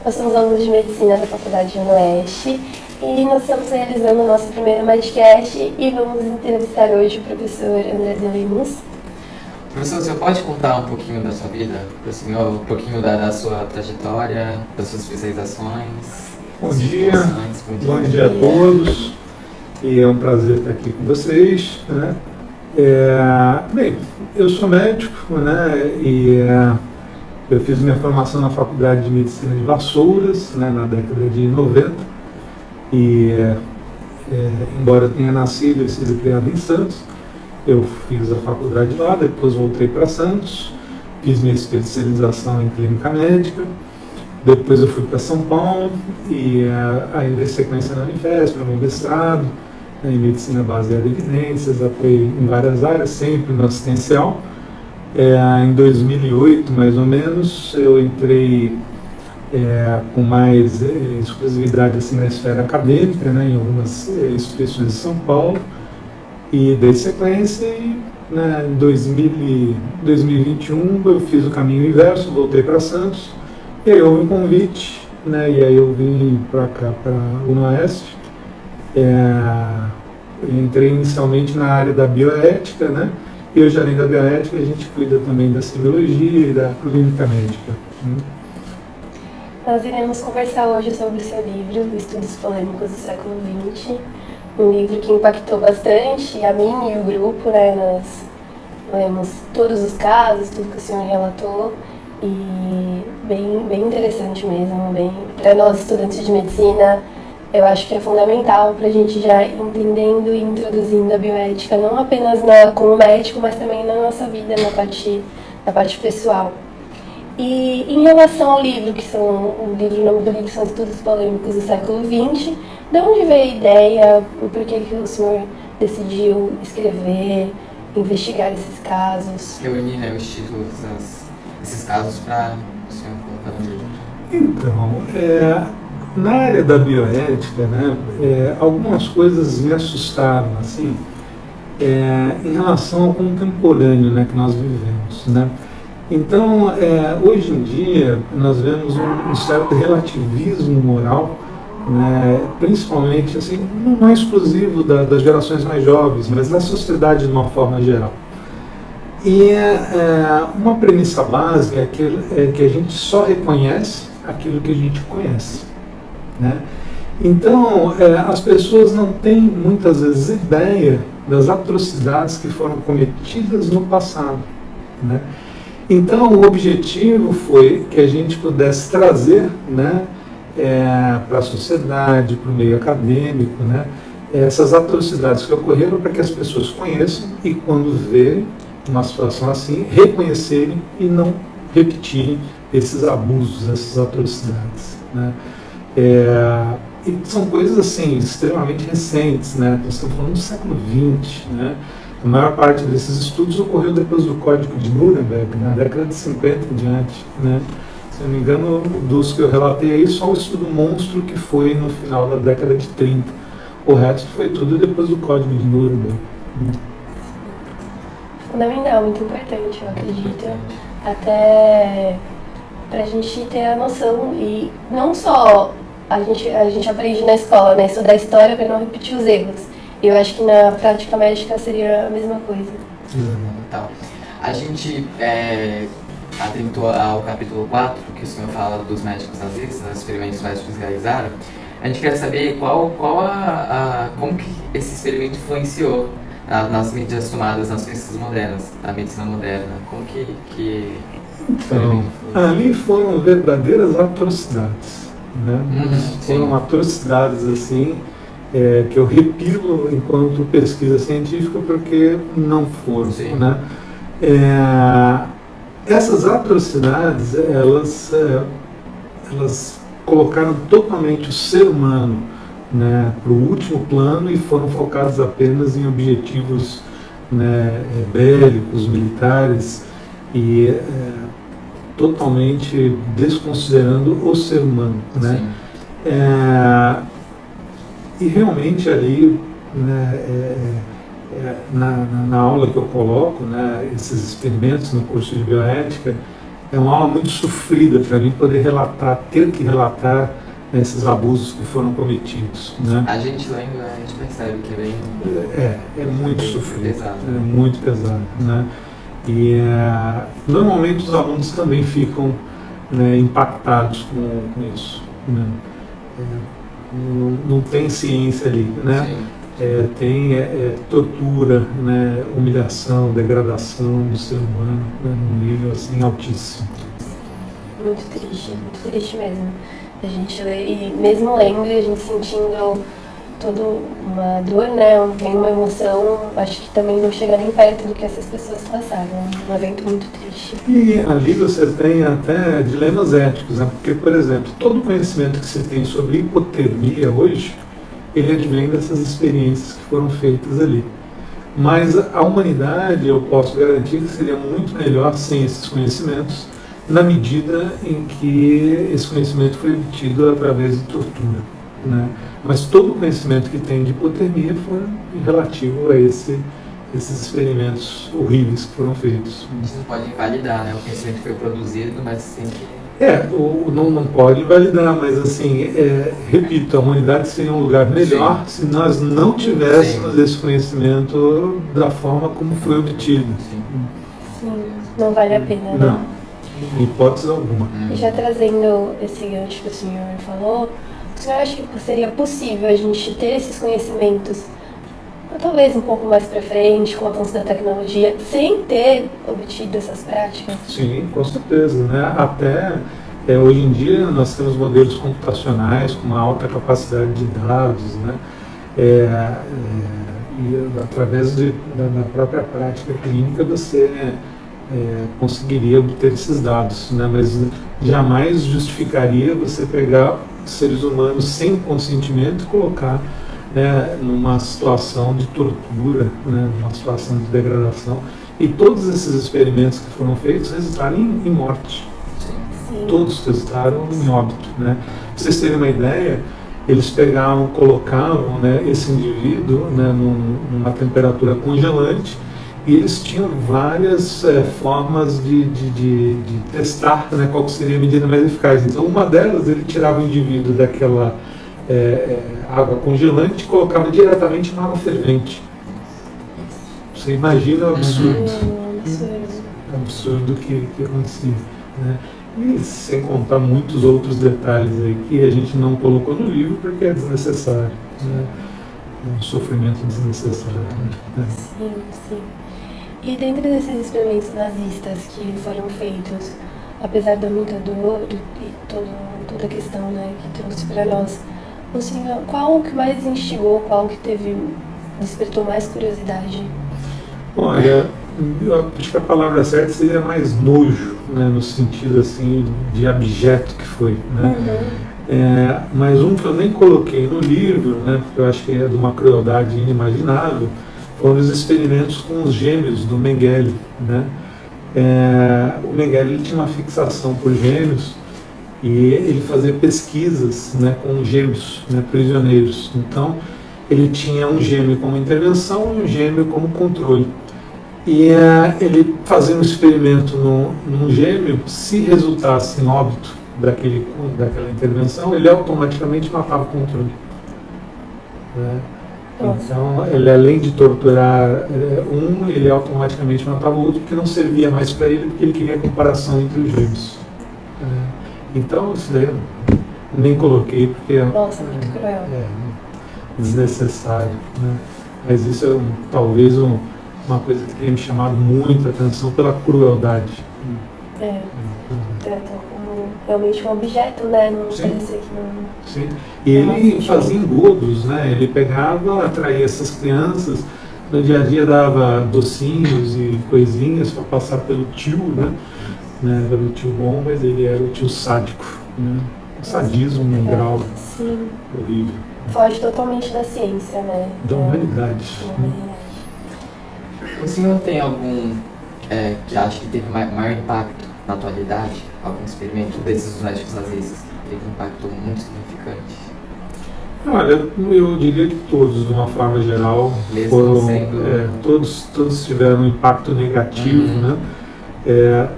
Nós somos alunos de Medicina da Faculdade Oeste e nós estamos realizando o nosso primeiro Medcast e vamos entrevistar hoje o professor André de Lemos. Professor, você pode contar um pouquinho da sua vida para o senhor, um pouquinho da sua trajetória, das suas especializações? Bom dia a todos, e é um prazer estar aqui com vocês, né? Bem, eu sou médico, né? Eu fiz minha formação na Faculdade de Medicina de Vassouras, né, na década de 90, embora eu tenha nascido e sido criado em Santos, eu fiz a faculdade lá, depois voltei para Santos, fiz minha especialização em clínica médica, depois eu fui para São Paulo e aí dei sequência na Unifesp, meu mestrado, em medicina baseada em evidências, atuei em várias áreas, sempre no assistencial. Em 2008, mais ou menos, eu entrei com mais exclusividade assim, na esfera acadêmica, né, em algumas instituições de São Paulo, e dei sequência e em 2021 eu fiz o caminho inverso, voltei para Santos, e aí houve um convite, né, e aí eu vim para cá, para a UniOeste. Entrei inicialmente na área da bioética, né, e hoje, além da bioética, a gente cuida também da semiologia e da clínica médica. Nós iremos conversar hoje sobre o seu livro, Estudos Polêmicos do Século XX, um livro que impactou bastante a mim e o grupo, né? Nós lemos todos os casos, tudo que o senhor relatou, e bem interessante mesmo, para nós estudantes de medicina. Eu acho que é fundamental para a gente já ir entendendo e introduzindo a bioética, não apenas como médico, mas também na nossa vida, na parte pessoal. E em relação ao livro, o nome do livro são Estudos Polêmicos do Século XX, de onde veio a ideia, por que o senhor decidiu escrever, investigar esses casos? Reunir, né, os títulos desses casos para o senhor colocar no livro. Então, na área da bioética, né, algumas coisas me assustaram, assim, em relação ao contemporâneo, né, que nós vivemos, né. Então, hoje em dia, nós vemos um certo relativismo moral, né, principalmente, assim, não é exclusivo das gerações mais jovens, mas da sociedade de uma forma geral. E uma premissa básica é que a gente só reconhece aquilo que a gente conhece. Né? Então, as pessoas não têm muitas vezes ideia das atrocidades que foram cometidas no passado. Né? Então, o objetivo foi que a gente pudesse trazer, né, para a sociedade, para o meio acadêmico, né, essas atrocidades que ocorreram para que as pessoas conheçam e, quando verem uma situação assim, reconhecerem e não repetirem esses abusos, essas atrocidades. Né? E são coisas assim extremamente recentes, né? Nós estamos falando do século XX, né? A maior parte desses estudos ocorreu depois do Código de Nuremberg, na década de 50 em diante, né? Se eu não me engano, dos que eu relatei aí, só o estudo monstro que foi no final da década de 30. O resto foi tudo depois do Código de Nuremberg. Fundamental, muito importante, eu acredito, até para a gente ter a noção, e não só a gente aprende na escola, né, estudar história para não repetir os erros. Eu acho que na prática médica seria a mesma coisa. Então, a gente atentou ao capítulo 4, que o senhor fala dos médicos nazistas, dos experimentos médicos que realizaram. A gente quer saber como que esse experimento influenciou nas mídias tomadas nas pesquisas modernas, na medicina moderna. Como que Então, ali foram verdadeiras atrocidades. Né? Foram atrocidades assim, que eu repilo enquanto pesquisa científica, porque não foram. Né? Essas atrocidades, elas colocaram totalmente o ser humano, né, para o último plano e foram focadas apenas em objetivos, né, bélicos, militares, e totalmente desconsiderando o ser humano. Né? E realmente ali, né, na aula que eu coloco, né, esses experimentos no curso de bioética, é uma aula muito sofrida para mim poder relatar, ter que relatar esses abusos que foram cometidos, né? A gente lendo, a gente percebe que é bem... É muito bem sofrido, pesado. é muito pesado, né? E normalmente os alunos também ficam, né, impactados com isso, né? Não tem ciência ali, né? Sim. Tem tortura, né, humilhação, degradação do ser humano, né, num nível assim altíssimo. Muito triste mesmo. A gente lê, e mesmo lendo, a gente sentindo toda uma dor, né, uma emoção, acho que também não chega nem perto do que essas pessoas passaram. É um evento muito triste. E ali você tem até dilemas éticos, né? Porque, por exemplo, todo o conhecimento que você tem sobre hipotermia hoje, ele advém dessas experiências que foram feitas ali. Mas a humanidade, eu posso garantir que seria muito melhor sem esses conhecimentos, na medida em que esse conhecimento foi obtido através de tortura, né? Mas todo o conhecimento que tem de hipotermia foi relativo a esses experimentos horríveis que foram feitos. A gente não pode invalidar, né? O conhecimento foi produzido, mas sem que... Não pode invalidar, mas assim, repito, a humanidade seria um lugar melhor se nós não tivéssemos esse conhecimento da forma como foi obtido. Sim, não vale a pena, né? Não, em hipótese alguma. E já trazendo esse gancho que o senhor falou, o senhor acha que seria possível a gente ter esses conhecimentos, talvez um pouco mais para frente, com o avanço da tecnologia, sem ter obtido essas práticas? Sim, com certeza, né? Até hoje em dia nós temos modelos computacionais com uma alta capacidade de dados, né? E através da própria prática clínica você conseguiria obter esses dados, né? Mas jamais justificaria você pegar seres humanos sem consentimento e colocar, né, numa situação de tortura, né, numa situação de degradação. E todos esses experimentos que foram feitos resultaram em morte. Sim. Todos resultaram em óbito, né? Pra vocês terem uma ideia, eles colocavam, né, esse indivíduo, né, numa temperatura congelante, e eles tinham várias formas de testar, né, qual seria a medida mais eficaz. Então, uma delas, ele tirava o indivíduo daquela água congelante e colocava diretamente na água fervente. Você imagina o absurdo. O absurdo que acontecia, né? E sem contar muitos outros detalhes aí que a gente não colocou no livro porque é desnecessário, né? É um sofrimento desnecessário, né? Sim, sim. E dentro desses experimentos nazistas que foram feitos, apesar da muita dor e toda a questão, né, que trouxe para nós, o senhor, qual que mais instigou, qual que despertou mais curiosidade? Olha, eu acho que a palavra certa seria mais nojo, né, no sentido assim de abjeto que foi, né? Mas um que eu nem coloquei no livro, né, porque eu acho que é de uma crueldade inimaginável, foram os experimentos com os gêmeos do Mengele, né? O Mengele ele tinha uma fixação por gêmeos e ele fazia pesquisas, né, com gêmeos, né, prisioneiros. Então, ele tinha um gêmeo como intervenção e um gêmeo como controle. E ele fazia um experimento num gêmeo, se resultasse em óbito daquela intervenção, ele automaticamente matava o controle, né? Então, ele além de torturar ele automaticamente matava o outro, porque não servia mais para ele, porque ele queria a comparação entre os gêmeos. Então, isso daí eu nem coloquei, porque Nossa, muito cruel. Desnecessário, né? Mas isso é talvez uma coisa que tem me chamado muito a atenção pela crueldade. Tratam como realmente um objeto, né? Não parece que não... Sim. E ele fazia engodos, né? Ele pegava, atraía essas crianças, no dia a dia dava docinhos e coisinhas para passar pelo tio, né? Pelo tio bom, mas ele era o tio sádico, né? Sadismo num grau horrível. Foge totalmente da ciência, né? Da humanidade. O senhor tem algum que acha que teve maior impacto na atualidade? Algum experimento desses dos médicos nazistas que teve um impacto muito significante? Olha, eu diria que todos, de uma forma geral, Mesmo foram, sendo... todos tiveram um impacto negativo, né?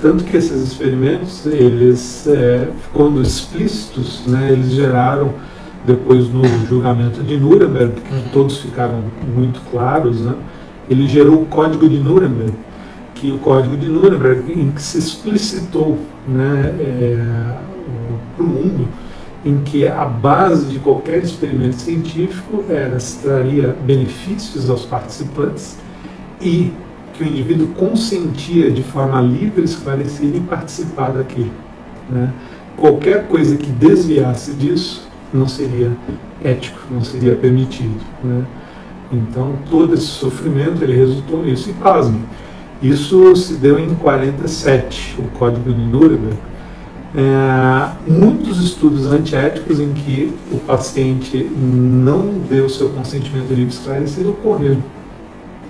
Tanto que esses experimentos, eles, quando explícitos, né, eles geraram, depois no julgamento de Nuremberg, que todos ficaram muito claros, né, ele gerou o Código de Nuremberg, que o Código de Nuremberg, em que se explicitou, né, para o mundo, em que a base de qualquer experimento científico era se traria benefícios aos participantes e que o indivíduo consentia de forma livre, esclarecida em participar daquilo, né? Qualquer coisa que desviasse disso não seria ético, não seria permitido, né? Então todo esse sofrimento ele resultou nisso. E pasme, isso se deu em 47, o Código de Nuremberg. Muitos estudos antiéticos em que o paciente não deu seu consentimento livre esclarecido ocorreram,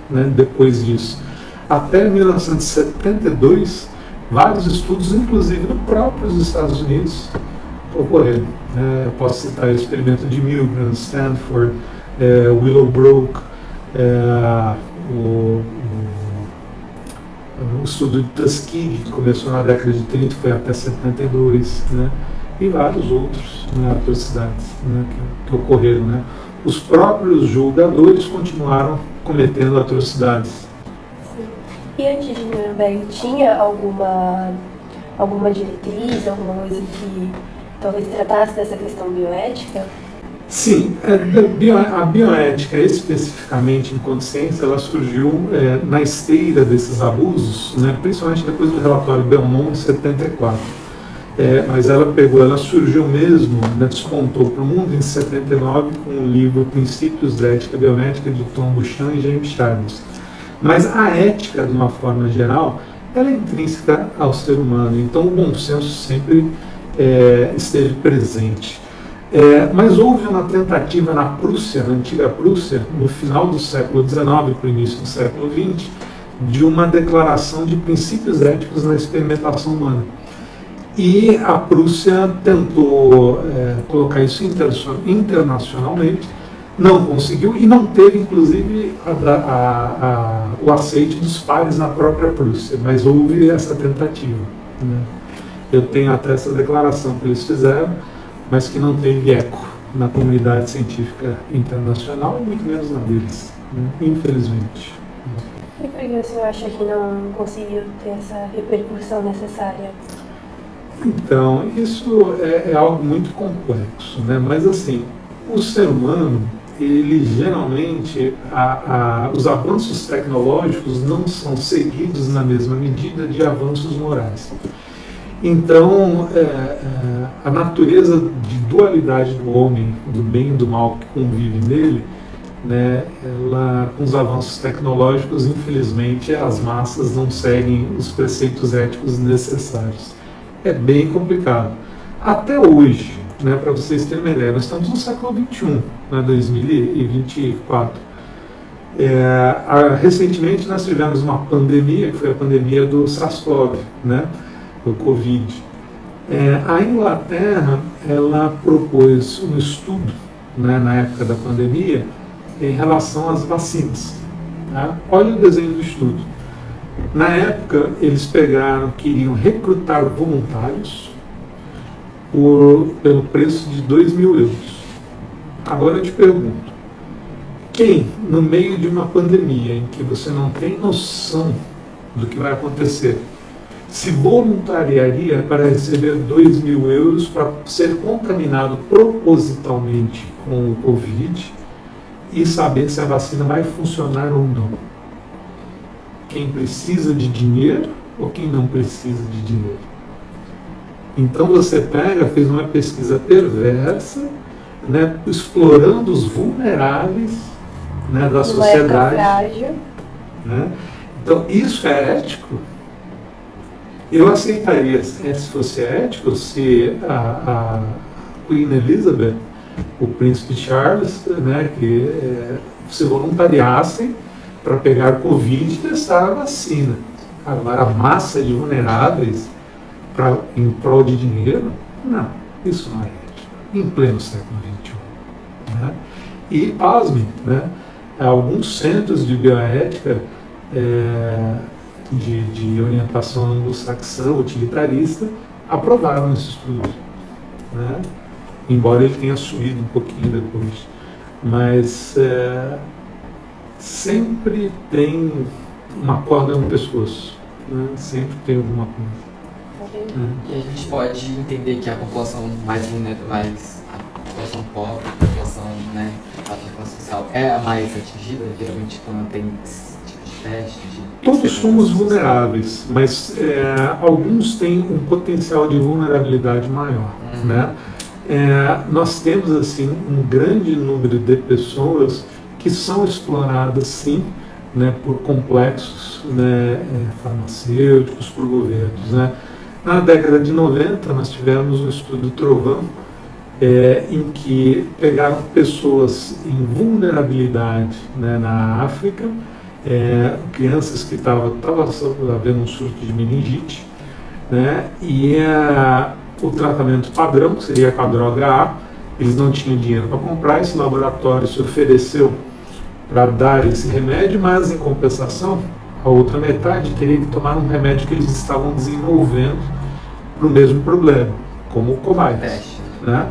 né, depois disso. Até 1972, vários estudos, inclusive no próprios Estados Unidos, ocorreram. Eu posso citar o experimento de Milgram, Stanford, Willowbrook, o estudo de Tuskegee, que começou na década de 30, foi até 72, né? E vários outros, né, atrocidades, né, que ocorreram. Né? Os próprios julgadores continuaram cometendo atrocidades. Sim. E antes de Nuremberg, tinha alguma diretriz, alguma coisa que talvez tratasse dessa questão bioética? Sim, a bioética, especificamente enquanto ciência, ela surgiu na esteira desses abusos, né, principalmente depois do relatório Belmont em 74. Mas ela surgiu mesmo, né, despontou para o mundo em 79 com o livro Princípios da Ética Biomédica de Tom Buchan e James Charles. Mas a ética, de uma forma geral, ela é intrínseca ao ser humano, então o bom senso sempre esteve presente. Mas houve uma tentativa na Prússia, na antiga Prússia, no final do século XIX para o início do século XX, de uma declaração de princípios éticos na experimentação humana. E a Prússia tentou colocar isso internacionalmente, não conseguiu e não teve, inclusive, o aceite dos pares na própria Prússia, mas houve essa tentativa, né? Eu tenho até essa declaração que eles fizeram, mas que não teve eco na comunidade científica internacional e muito menos na deles, né? Infelizmente. E por que o senhor acha que não conseguiu ter essa repercussão necessária? Então, isso é algo muito complexo, né? Mas assim, o ser humano, ele geralmente, os avanços tecnológicos não são seguidos na mesma medida de avanços morais. Então, a natureza de dualidade do homem, do bem e do mal que convive nele, né, ela, com os avanços tecnológicos, infelizmente, as massas não seguem os preceitos éticos necessários. É bem complicado. Até hoje, né, para vocês terem uma ideia, nós estamos no século XXI, né, 2024. Recentemente nós tivemos uma pandemia, que foi a pandemia do SARS-CoV, né, do Covid. A Inglaterra, ela propôs um estudo, né, na época da pandemia em relação às vacinas. Tá? Olha o desenho do estudo. Na época, eles queriam recrutar voluntários pelo preço de 2.000 euros. Agora eu te pergunto, quem, no meio de uma pandemia em que você não tem noção do que vai acontecer, se voluntariaria para receber 2.000 euros para ser contaminado propositalmente com o Covid e saber se a vacina vai funcionar ou não? Quem precisa de dinheiro ou quem não precisa de dinheiro? Então você fez uma pesquisa perversa, né, explorando os vulneráveis, né, da sociedade. Né? Então isso é ético? Eu aceitaria, se fosse ético, se a Queen Elizabeth, o príncipe Charles, né, que se voluntariassem para pegar Covid e testar a vacina. Agora, a massa de vulneráveis em prol de dinheiro, não, isso não é ético, em pleno século XXI. Né? E, pasme, né, alguns centros de bioética de orientação anglo-saxã, utilitarista, aprovaram esse estudo, né? Embora ele tenha subido um pouquinho depois. Mas sempre tem uma corda no pescoço, né? Sempre tem alguma coisa. E a gente pode entender que a população mais vulnerável, a população pobre, a população, né, a classe social é a mais atingida, geralmente quando tem esse tipo de teste. Todos somos vulneráveis, mas alguns têm um potencial de vulnerabilidade maior, né? Nós temos assim um grande número de pessoas que são exploradas, sim, né, por complexos, né, farmacêuticos, por governos, né. Na década de 90 nós tivemos um estudo Trovão, em que pegaram pessoas em vulnerabilidade, né, na África, crianças que estavam havendo um surto de meningite, né, e o tratamento padrão, que seria com a droga A, eles não tinham dinheiro para comprar, esse laboratório se ofereceu para dar esse remédio, mas em compensação, a outra metade teria que tomar um remédio que eles estavam desenvolvendo para o mesmo problema, como o cobaias, né?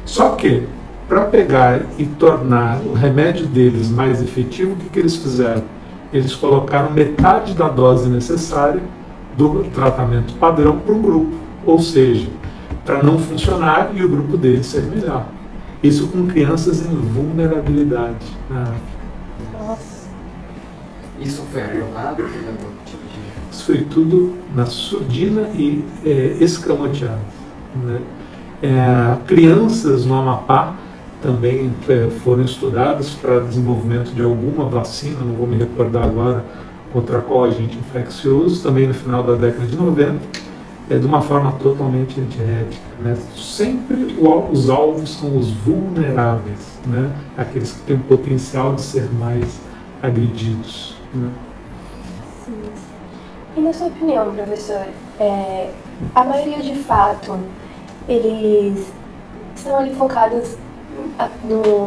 Só que, para pegar e tornar o remédio deles mais efetivo, o que eles fizeram? Eles colocaram metade da dose necessária do tratamento padrão para um grupo, ou seja, para não funcionar e o grupo deles ser melhor. Isso com crianças em vulnerabilidade. Nossa. Isso foi aprovado? Isso foi tudo na surdina e escamoteado, né? Crianças no Amapá também foram estudadas para desenvolvimento de alguma vacina, não vou me recordar agora contra qual agente infeccioso, também no final da década de 90, de uma forma totalmente antiética, né? Sempre os alvos são os vulneráveis, né? Aqueles que têm o potencial de ser mais agredidos, né? Sim. E na sua opinião, professor, a maioria de fato, eles estão ali focados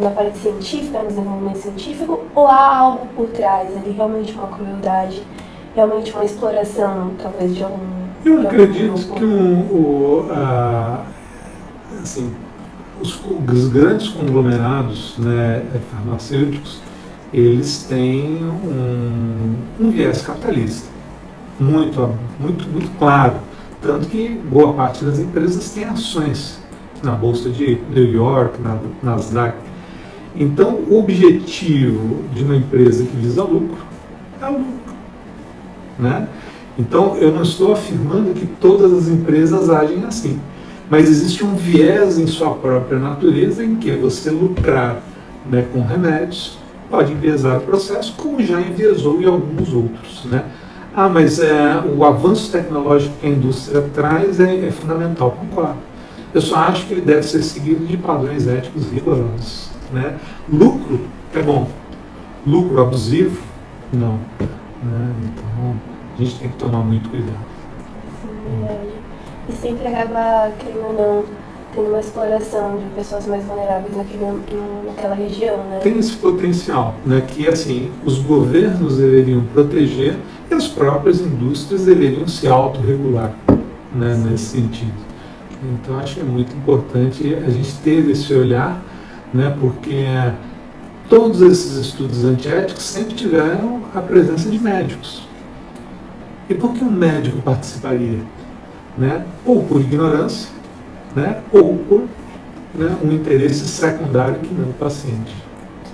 na parte científica, no desenvolvimento científico, ou há algo por trás, ali realmente uma crueldade, realmente uma exploração, talvez, de algum... Eu acredito que os grandes conglomerados, né, farmacêuticos, eles têm um viés capitalista muito claro, tanto que boa parte das empresas tem ações na Bolsa de New York, na Nasdaq. Então, o objetivo de uma empresa que visa lucro é o lucro, né? Então, eu não estou afirmando que todas as empresas agem assim, mas existe um viés em sua própria natureza em que você lucrar, né, com remédios pode enviesar o processo, como já enviesou em alguns outros, né? Mas o avanço tecnológico que a indústria traz é fundamental, concordo. Eu só acho que ele deve ser seguido de padrões éticos rigorosos, né? Lucro é bom, lucro abusivo, não, né? Então, a gente tem que tomar muito cuidado. Sim, verdade. E sempre acaba, querendo ou não, tendo uma exploração de pessoas mais vulneráveis naquela região, né? Tem esse potencial, né, que assim, os governos deveriam proteger e as próprias indústrias deveriam se autorregular, né, nesse sentido. Então, acho que é muito importante a gente ter esse olhar, né, porque todos esses estudos antiéticos sempre tiveram a presença de médicos. E por que um médico participaria? Né? Ou por ignorância, né? Ou por, né, um interesse secundário que não o paciente.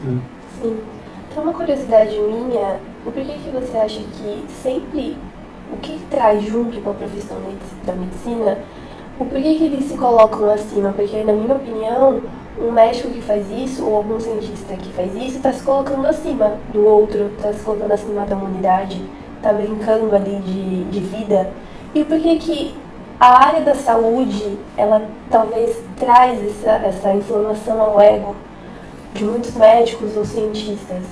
Né? Sim. Então, uma curiosidade minha, por que você acha que sempre o que traz junto com a profissão da medicina, o porquê que eles se colocam acima? Porque, na minha opinião, um médico que faz isso, ou algum cientista que faz isso, está se colocando acima do outro, está se colocando acima da humanidade, está brincando ali de vida. E por que a área da saúde, ela talvez traz essa inflamação ao ego de muitos médicos ou cientistas?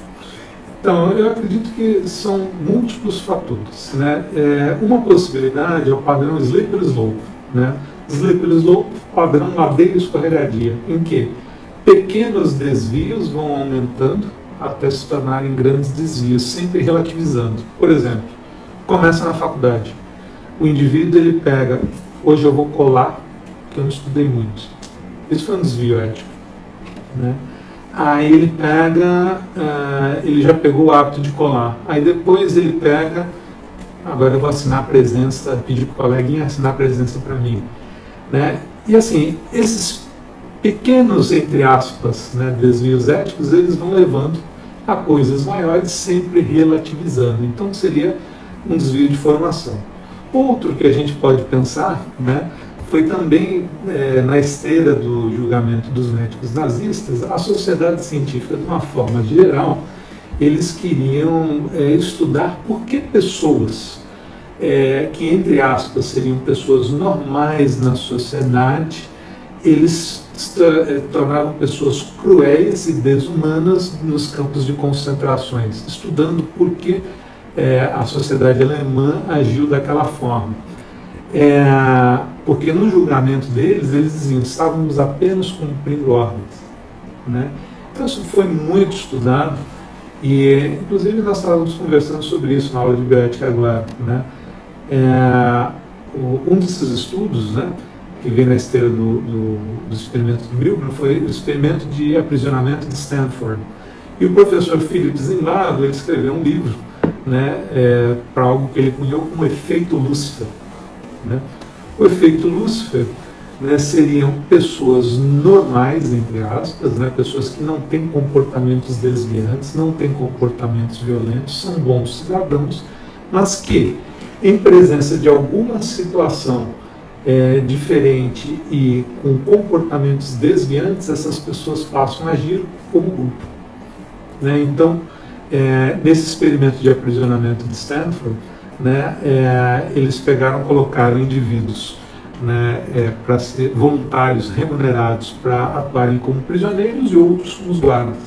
Então, eu acredito que são múltiplos fatores, né? Uma possibilidade é o padrão Slippery-Slope, né? Slippery-Slope, padrão ladeira escorregadia, em que pequenos desvios vão aumentando até se tornarem grandes desvios, sempre relativizando. Por exemplo, começa na faculdade. O indivíduo ele pega, hoje eu vou colar, que eu não estudei muito. Isso foi um desvio ético, né? Aí ele pega, ele já pegou o hábito de colar. Aí depois ele pega, agora eu vou assinar a presença, pedir para o coleguinha assinar a presença para mim, né? E assim, esses pequenos, entre aspas, né, desvios éticos, eles vão levando a coisas maiores, sempre relativizando. Então seria um desvio de formação. Outro que a gente pode pensar, né, foi também na esteira do julgamento dos médicos nazistas, a sociedade científica, de uma forma geral, eles queriam estudar por que pessoas que, entre aspas, seriam pessoas normais na sociedade, eles tornavam pessoas cruéis e desumanas nos campos de concentrações, estudando por que a sociedade alemã agiu daquela forma. Porque no julgamento deles, eles diziam que estávamos apenas cumprindo ordens, né? Então isso foi muito estudado e, inclusive, nós estávamos conversando sobre isso na aula de bioética agora, né? Um desses estudos, né, que vem na esteira do experimento de Milgram foi o experimento de aprisionamento de Stanford. E o professor Philip Zimbardo, ele escreveu um livro, né, para algo que ele cunhou como efeito Lúcifer, né? O efeito Lúcifer, né, seriam pessoas normais, entre aspas, né, pessoas que não têm comportamentos desviantes, não têm comportamentos violentos, são bons cidadãos, mas que, em presença de alguma situação diferente e com comportamentos desviantes, essas pessoas passam a agir como grupo, né? Então, nesse experimento de aprisionamento de Stanford, né, eles colocaram indivíduos, né, para ser voluntários remunerados para atuarem como prisioneiros e outros como os guardas,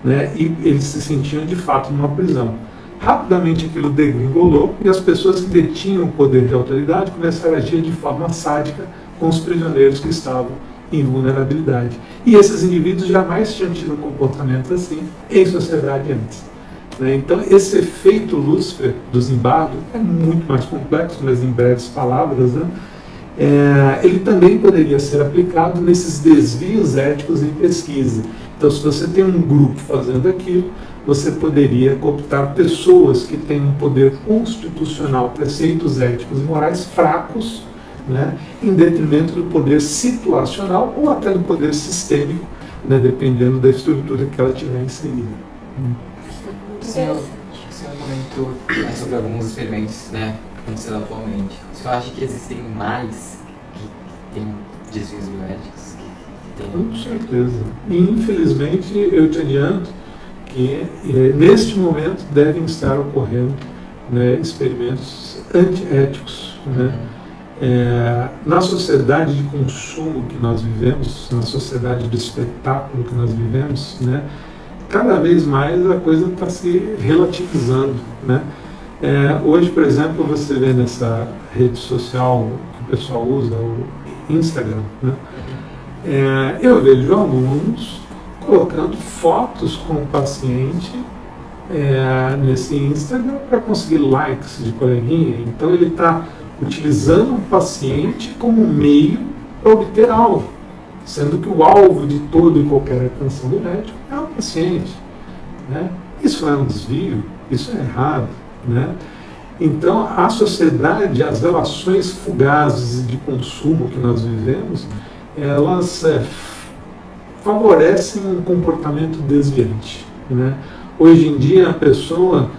né, e eles se sentiam de fato numa prisão. Rapidamente aquilo degringolou e as pessoas que detinham o poder de autoridade começaram a agir de forma sádica com os prisioneiros que estavam em vulnerabilidade. E esses indivíduos jamais tinham tido um comportamento assim em sociedade antes, né? Então esse efeito Lúcifer do Zimbardo é muito mais complexo, mas em breves palavras, né? Ele também poderia ser aplicado nesses desvios éticos em pesquisa. Então, se você tem um grupo fazendo aquilo, você poderia cooptar pessoas que têm um poder constitucional, preceitos éticos e morais fracos, né, em detrimento do poder situacional ou até do poder sistêmico, né, dependendo da estrutura que ela tiver inserida. O senhor comentou sobre alguns experimentos, né, acontecendo atualmente. O senhor acha que existem mais que têm desvios bioéticos? Com certeza. E, infelizmente, eu te adianto que neste momento devem estar ocorrendo, né, experimentos antiéticos, né? Na sociedade de consumo que nós vivemos, na sociedade do espetáculo que nós vivemos, né, cada vez mais a coisa está se relativizando, né? Hoje, por exemplo, você vê nessa rede social que o pessoal usa, o Instagram, né? Eu vejo alunos colocando fotos com o paciente nesse Instagram para conseguir likes de coleguinha. Então ele está utilizando o paciente como meio para obter algo, sendo que o alvo de toda e qualquer atenção do médico é o paciente, né? Isso é um desvio, isso é errado, né? Então a sociedade, as relações fugazes de consumo que nós vivemos, elas favorecem um comportamento desviante, né? Hoje em dia a pessoa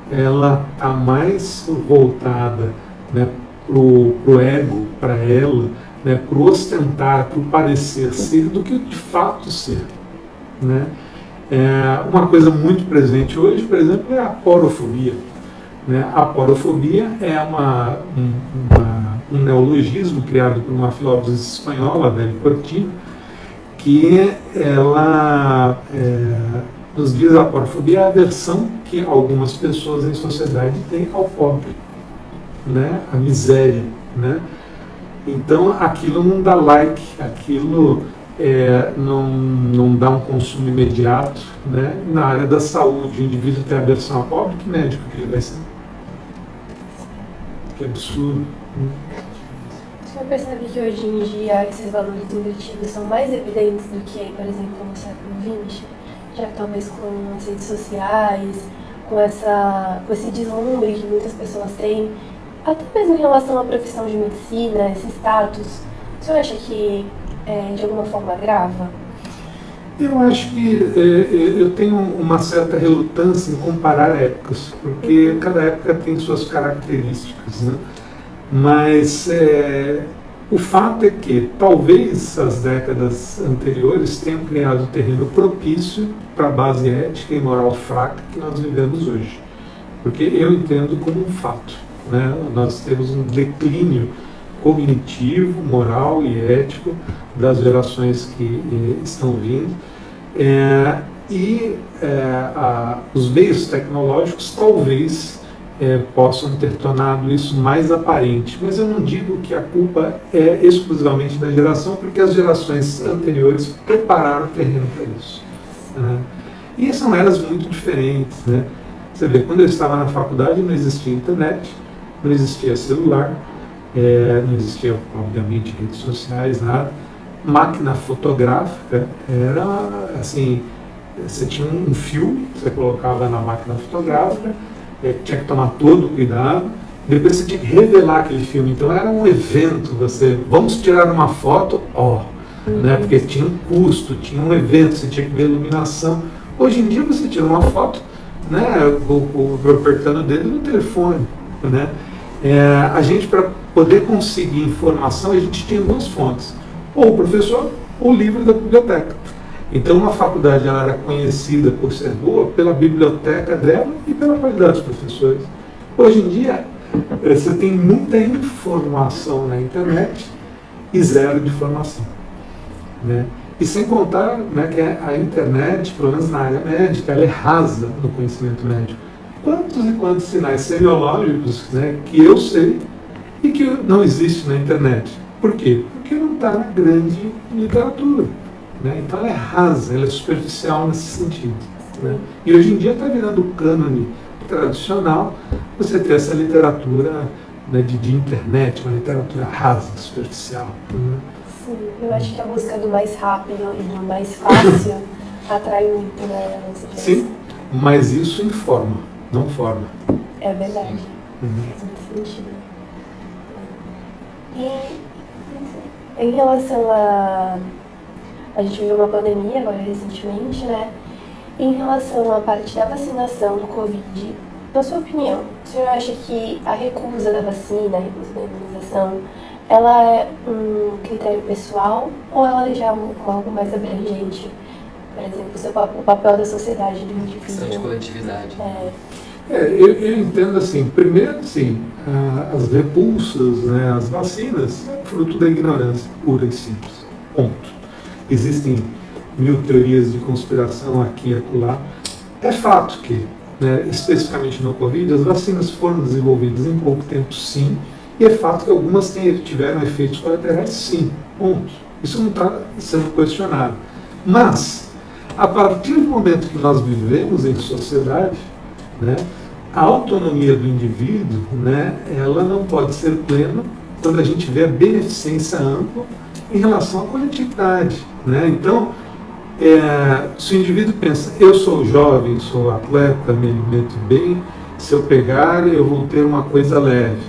ela está mais voltada, né, pro ego, para ela, né, pro ostentar, pro parecer ser, do que de fato ser, né? Uma coisa muito presente hoje, por exemplo, é a porofobia, né? A porofobia é um neologismo criado por uma filósofa espanhola, Adele Cortina, que ela nos diz a porofobia é a aversão que algumas pessoas em sociedade têm ao pobre, né? A miséria, né? Então aquilo não dá like, aquilo não dá um consumo imediato, né? Na área da saúde, o indivíduo tem aversão ao pobre, que médico que ele vai ser? que absurdo. Você percebe que hoje em dia esses valores invertidos são mais evidentes do que, por exemplo, no século XX? Já que talvez com as redes sociais, com esse deslumbre que muitas pessoas têm, até mesmo em relação à profissão de medicina, esse status, você acha que de alguma forma agrava? Eu acho que eu tenho uma certa relutância em comparar épocas, porque cada época tem suas características, né? Mas o fato é que talvez as décadas anteriores tenham criado um terreno propício para a base ética e moral fraca que nós vivemos hoje. Porque eu entendo como um fato, né? Nós temos um declínio cognitivo, moral e ético das gerações que estão vindo. Os meios tecnológicos talvez possam ter tornado isso mais aparente, mas eu não digo que a culpa é exclusivamente da geração, porque as gerações anteriores prepararam o terreno para isso. E são eras muito diferentes, né? Você vê, quando eu estava na faculdade não existia internet, não existia celular, não existia, obviamente, redes sociais, nada. Máquina fotográfica era assim, você tinha um filme, você colocava na máquina fotográfica, tinha que tomar todo o cuidado, depois você tinha que revelar aquele filme, então era um evento, vamos tirar uma foto, né, porque tinha um custo, tinha um evento, você tinha que ver a iluminação. Hoje em dia você tira uma foto, né, apertando o dedo no telefone, né. A gente, para poder conseguir informação, a gente tinha duas fontes, ou o professor ou o livro da biblioteca. Então uma faculdade ela era conhecida por ser boa pela biblioteca dela e pela qualidade dos professores. Hoje em dia você tem muita informação na internet e zero de formação, né? E sem contar, né, que a internet, pelo menos na área médica, ela é rasa no conhecimento médico. Quantos e quantos sinais semiológicos, né, que eu sei e que não existe na internet? Por quê? Porque não está na grande literatura, né? Então ela é rasa, ela é superficial nesse sentido, né? E hoje em dia está virando o cânone tradicional você ter essa literatura, né, de internet, uma literatura rasa, superficial, né? Sim, eu acho que a busca do mais rápido e do mais fácil atrai muito, né? Sim, mas isso informa, não forma. É verdade, faz muito sentido. E em relação a gente viveu uma pandemia agora recentemente, né? Em relação à parte da vacinação do Covid, na sua opinião, o senhor acha que a recusa da vacina, a recusa da imunização, ela é um critério pessoal ou ela já é algo mais abrangente? Por exemplo, o papel da sociedade do indivíduo. Questão de coletividade. Eu entendo assim, primeiro, sim, as repulsas, né, as vacinas, é fruto da ignorância pura e simples. Ponto. Existem mil teorias de conspiração aqui e acolá. É fato que, né, especificamente no Covid, as vacinas foram desenvolvidas em pouco tempo, sim, e é fato que algumas tiveram efeitos colaterais, sim. Ponto. Isso não está sendo questionado. Mas, a partir do momento que nós vivemos em sociedade, né, a autonomia do indivíduo, né, ela não pode ser plena quando a gente vê a beneficência ampla em relação à coletividade, né? Então, se o indivíduo pensa, eu sou jovem, sou atleta, me alimento bem, se eu pegar eu vou ter uma coisa leve.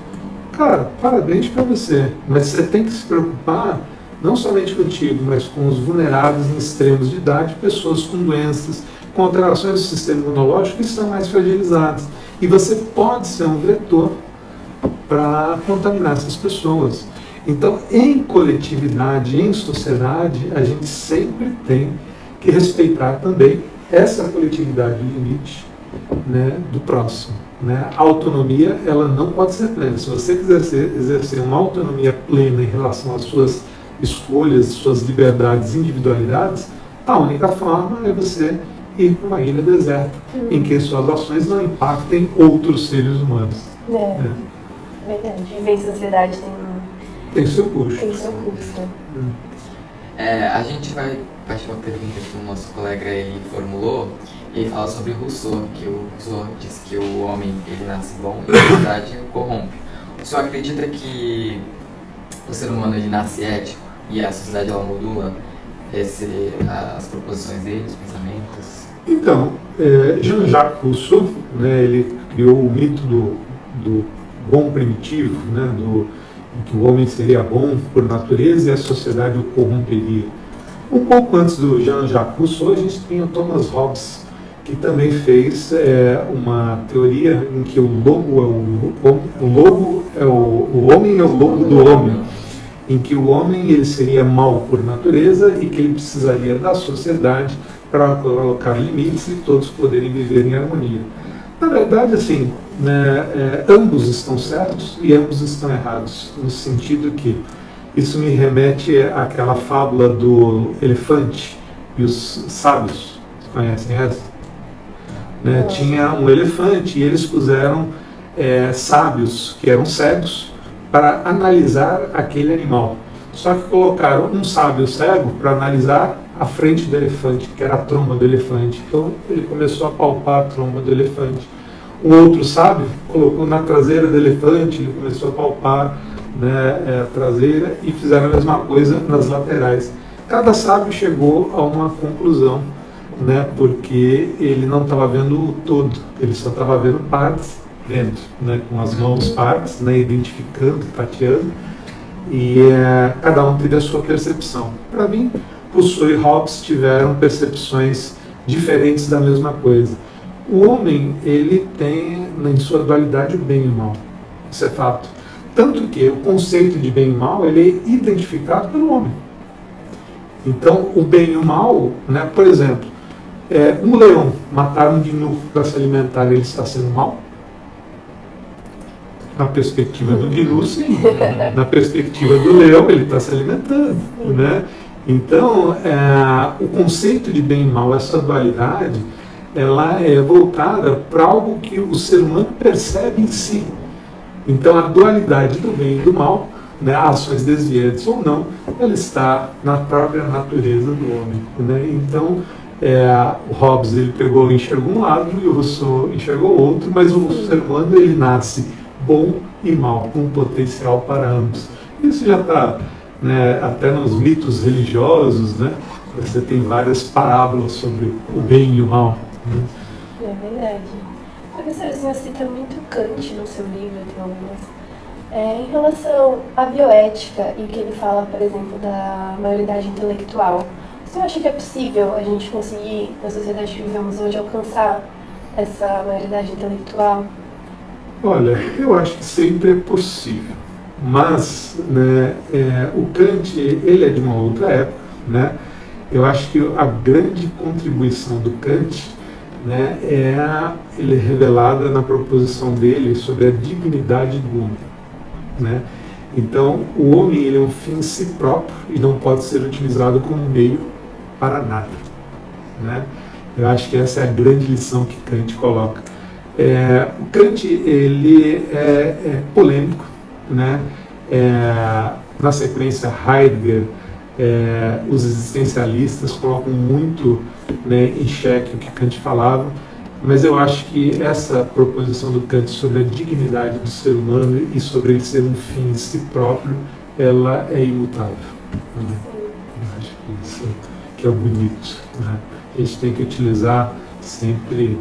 Cara, parabéns para você, mas você tem que se preocupar não somente contigo, mas com os vulneráveis em extremos de idade, pessoas com doenças, com alterações do sistema imunológico que estão mais fragilizadas. E você pode ser um vetor para contaminar essas pessoas. Então, em coletividade, em sociedade, a gente sempre tem que respeitar também essa coletividade limite, né, do próximo, né? A autonomia, ela não pode ser plena. Se você quiser exercer uma autonomia plena em relação às suas escolhas, suas liberdades, individualidades, a única forma é você ir para uma ilha deserta, em que suas ações não impactem outros seres humanos. Verdade. Viver em sociedade tem seu custo. Tem seu custo. A gente vai partir de uma pergunta que o nosso colega ele formulou, e ele fala sobre Rousseau, que o Rousseau diz que o homem ele nasce bom e a sociedade o corrompe. O senhor acredita que o ser humano ele nasce ético e a sociedade ela modula as proposições dele, os pensamentos? Então, Jean-Jacques Rousseau, né, ele criou o mito do bom primitivo, né, em que o homem seria bom por natureza e a sociedade o corromperia. Um pouco antes do Jean-Jacques Rousseau, a gente tem o Thomas Hobbes, que também fez uma teoria em que o homem é o lobo do homem, em que o homem ele seria mau por natureza e que ele precisaria da sociedade para colocar limites e todos poderem viver em harmonia. Na verdade, assim, né, ambos estão certos e ambos estão errados, no sentido que isso me remete àquela fábula do elefante e os sábios. Vocês conhecem essa? Né, tinha um elefante e eles puseram sábios que eram cegos para analisar aquele animal. Só que colocaram um sábio cego para analisar a frente do elefante, que era a tromba do elefante. Então ele começou a palpar a tromba do elefante. Um outro sábio colocou na traseira do elefante, ele começou a palpar, né, a traseira, e fizeram a mesma coisa nas laterais. Cada sábio chegou a uma conclusão, né, porque ele não estava vendo o todo, ele só estava vendo partes dentro, né, com as mãos partes, né, identificando, tateando, e cada um teve a sua percepção. Para mim, Rousseau e Hobbes tiveram percepções diferentes da mesma coisa. O homem, ele tem em sua dualidade o bem e o mal, isso é fato. Tanto que o conceito de bem e mal ele é identificado pelo homem. Então, o bem e o mal, né, por exemplo, um leão matar um gnu para se alimentar, ele está sendo mal? Na perspectiva do gnu, sim. Na perspectiva do leão, ele está se alimentando, né? Então, o conceito de bem e mal, essa dualidade, ela é voltada para algo que o ser humano percebe em si. Então, a dualidade do bem e do mal, né, ações desviantes ou não, ela está na própria natureza do homem, né? Então, o Hobbes ele enxergou um lado e o Rousseau enxergou outro, mas o ser humano ele nasce bom e mal, com potencial para ambos. Isso já está, né, até nos mitos religiosos, né? Você tem várias parábolas sobre o bem e o mal. Né? É verdade. Professor, você cita muito Kant no seu livro, tem algumas. Em relação à bioética e o que ele fala, por exemplo, da maioridade intelectual, você acha que é possível a gente conseguir, na sociedade que vivemos hoje, alcançar essa maioridade intelectual? Olha, eu acho que sempre é possível, mas, né, o Kant ele é de uma outra época, né? Eu acho que a grande contribuição do Kant, né, ele é revelada na proposição dele sobre a dignidade do homem, né? Então, o homem ele é um fim em si próprio e não pode ser utilizado como meio para nada, né? Eu acho que essa é a grande lição que Kant coloca. O Kant ele é polêmico, né? Na sequência, Heidegger, os existencialistas colocam muito, né, em xeque o que Kant falava, mas eu acho que essa proposição do Kant sobre a dignidade do ser humano e sobre ele ser um fim em si próprio, ela é imutável. Né? Eu acho que isso que é o bonito. Né? A gente tem que utilizar sempre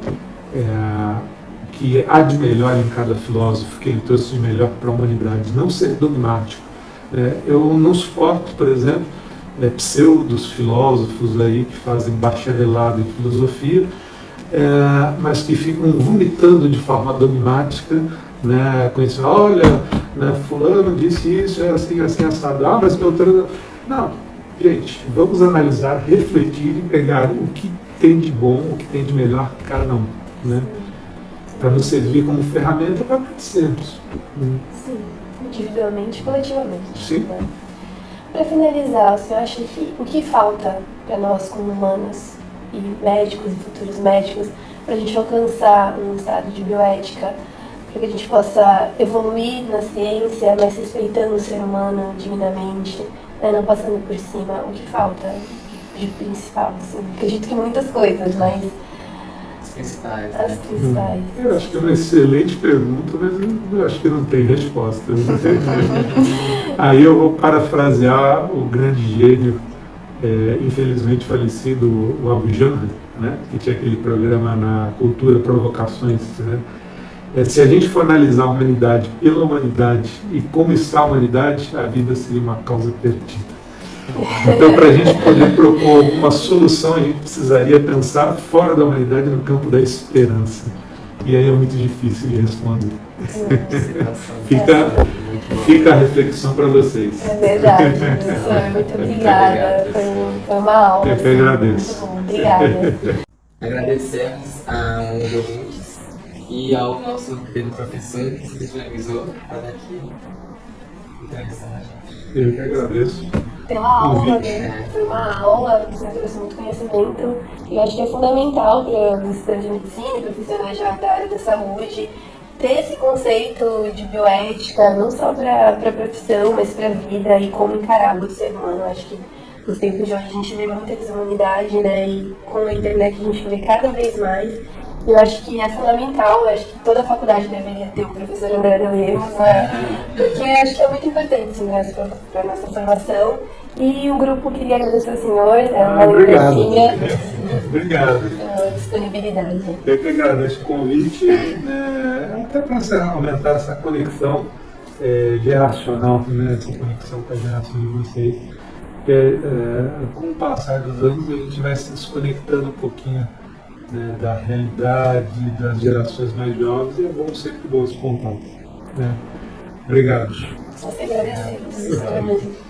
o que há de melhor em cada filósofo, que ele trouxe de melhor para a humanidade, não ser dogmático. Eu não suporto, por exemplo, pseudos filósofos aí que fazem bacharelado em filosofia, mas que ficam vomitando de forma dogmática, né, com isso, olha, né, fulano disse isso, é assim, assim, assado, mas Beltrano... Não, gente, vamos analisar, refletir e pegar o que tem de bom, o que tem de melhor cada um, né, para nos servir como ferramenta para crescermos. Sim, individualmente e coletivamente. Sim. Né? Para finalizar, o senhor acha que o que falta para nós como humanos e médicos e futuros médicos para a gente alcançar um estado de bioética, para que a gente possa evoluir na ciência, mas respeitando o ser humano dignamente, né, não passando por cima? O que falta de principal? Assim? Acredito que muitas coisas, mas principais, As né? principais. Eu acho que é uma excelente pergunta, mas eu acho que não tem resposta. Aí eu vou parafrasear o grande gênio, infelizmente falecido, o Abu Janra, né? Que tinha aquele programa na Cultura Provocações, né? Se a gente for analisar a humanidade pela humanidade e como está a humanidade, a vida seria uma causa perdida. Então, para a gente poder propor alguma solução, a gente precisaria pensar fora da humanidade no campo da esperança. E aí é muito difícil de responder. Fica a reflexão para vocês. É verdade, professor. Muito obrigada. Foi uma aula. Eu que agradeço. Muito bom. Obrigada. Agradecemos aos ouvintes e ao nosso querido professor que se disponibilizou para dar aqui entrevista na gente. Eu que agradeço. Pela aula, né? Foi uma aula, você trouxe muito conhecimento e eu acho que é fundamental para os estudantes de medicina e profissionais já da área da saúde ter esse conceito de bioética, não só para a profissão, mas para a vida e como encarar o ser humano. Eu acho que nos tempos de hoje a gente vê muita deshumanidade, né? E com a internet a gente vê cada vez mais. Eu acho que é fundamental, eu acho que toda a faculdade deveria ter o professor André de Lemos, né? Porque acho que é muito importante assim, para a nossa formação. E o grupo queria agradecer ao senhor, Obrigado. Obrigado. Pela disponibilidade. Eu que agradeço o convite, até para aumentar essa conexão geracional, né? Essa conexão com a geração de vocês. Com o passar dos anos a gente vai se desconectando um pouquinho, né, da realidade das gerações mais jovens, e é bom sempre bons contatos. Né? Obrigado. Nós que agradecemos.